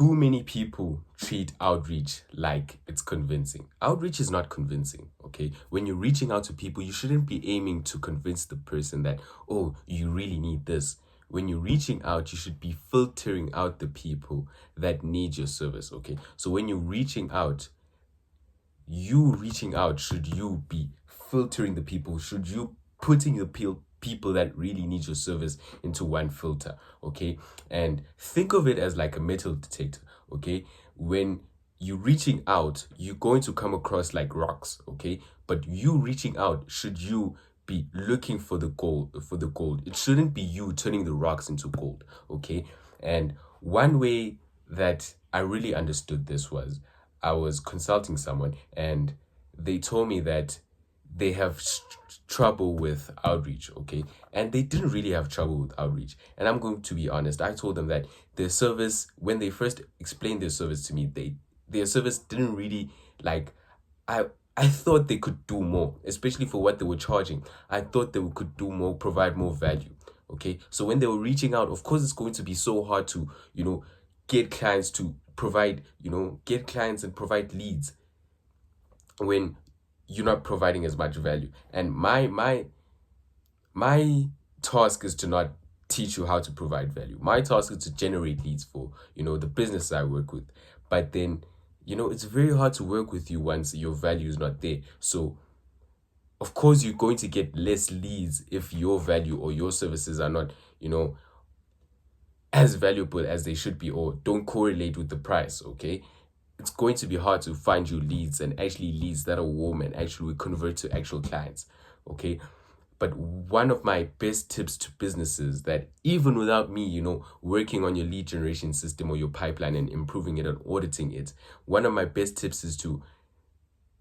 too many people treat outreach like it's convincing. Outreach is not convincing, okay? When you're reaching out to people, you shouldn't be aiming to convince the person that, oh, you really need this. When you're reaching out, you should be filtering out the people that need your service, okay? So when you're reaching out, should you be filtering the people? Should you putting the people that really need your service into one filter, okay? And think of it as like a metal detector, okay? When you're reaching out, you're going to come across like rocks, okay? But you reaching out, should you be looking for the gold? It shouldn't be you turning the rocks into gold, okay? And one way that I really understood this was I was consulting someone and they told me that they have trouble with outreach, okay? And they didn't really have trouble with outreach. And I'm going to be honest, I told them that their service, when they first explained their service to me, their service didn't really like, I thought they could do more, especially for what they were charging. I thought they could do more, provide more value, okay? So when they were reaching out, of course, it's going to be so hard to, get clients to provide, get clients and provide leads when you're not providing as much value. And my task is to not teach you how to provide value. My task is to generate leads for, the business I work with. But then, it's very hard to work with you once your value is not there. So of course you're going to get less leads if your value or your services are not, as valuable as they should be or don't correlate with the price, okay? It's going to be hard to find you leads and actually leads that are warm and actually convert to actual clients, okay? But one of my best tips to businesses that even without me, working on your lead generation system or your pipeline and improving it and auditing it, one of my best tips is to,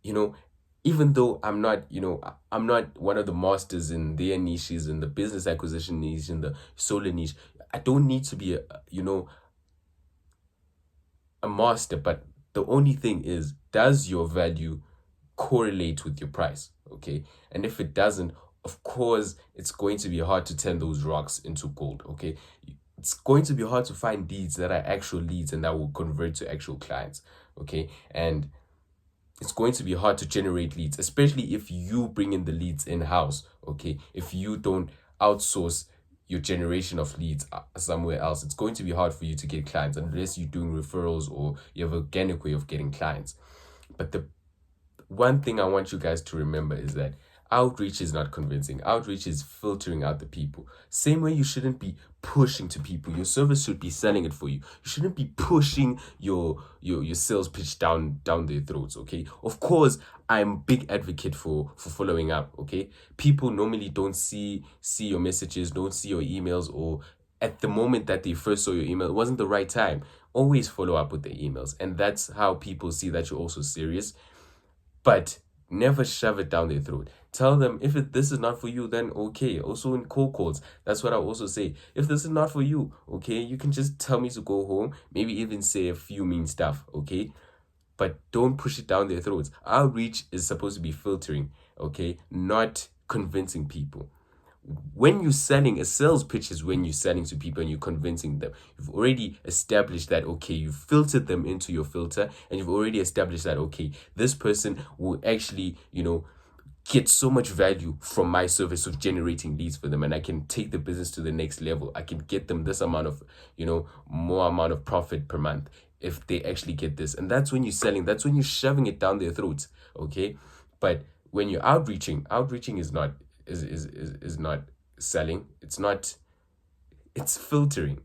even though I'm not one of the masters in their niches, in the business acquisition niche, in the solar niche, I don't need to be a master, but the only thing is, does your value correlate with your price, okay? And if it doesn't, of course, it's going to be hard to turn those rocks into gold, okay? It's going to be hard to find leads that are actual leads and that will convert to actual clients, okay? And it's going to be hard to generate leads, especially if you bring in the leads in-house, okay? If you don't outsource your generation of leads somewhere else, it's going to be hard for you to get clients unless you're doing referrals or you have an organic way of getting clients. But the one thing I want you guys to remember is that outreach is not convincing. Outreach is filtering out the people. Same way you shouldn't be pushing to people. Your service should be selling it for you. You shouldn't be pushing your sales pitch down their throats, okay? Of course, I'm a big advocate for following up, okay? People normally don't see your messages, don't see your emails, or at the moment that they first saw your email, it wasn't the right time. Always follow up with the emails. And that's how people see that you're also serious. But never shove it down their throat. Tell them if this is not for you, then okay. Also in cold calls, that's what I also say. If this is not for you, okay, you can just tell me to go home. Maybe even say a few mean stuff, okay? But don't push it down their throats. Outreach is supposed to be filtering, okay? Not convincing people. When you're selling, a sales pitch is when you're selling to people and you're convincing them. You've already established that, okay, you've filtered them into your filter and you've already established that, okay, this person will actually, get so much value from my service of generating leads for them, and I can take the business to the next level. I can get them this amount of, more amount of profit per month if they actually get this. And that's when you're selling, that's when you're shoving it down their throats, okay? But when you're outreaching is not selling. It's filtering.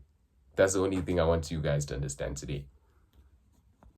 That's the only thing I want you guys to understand today.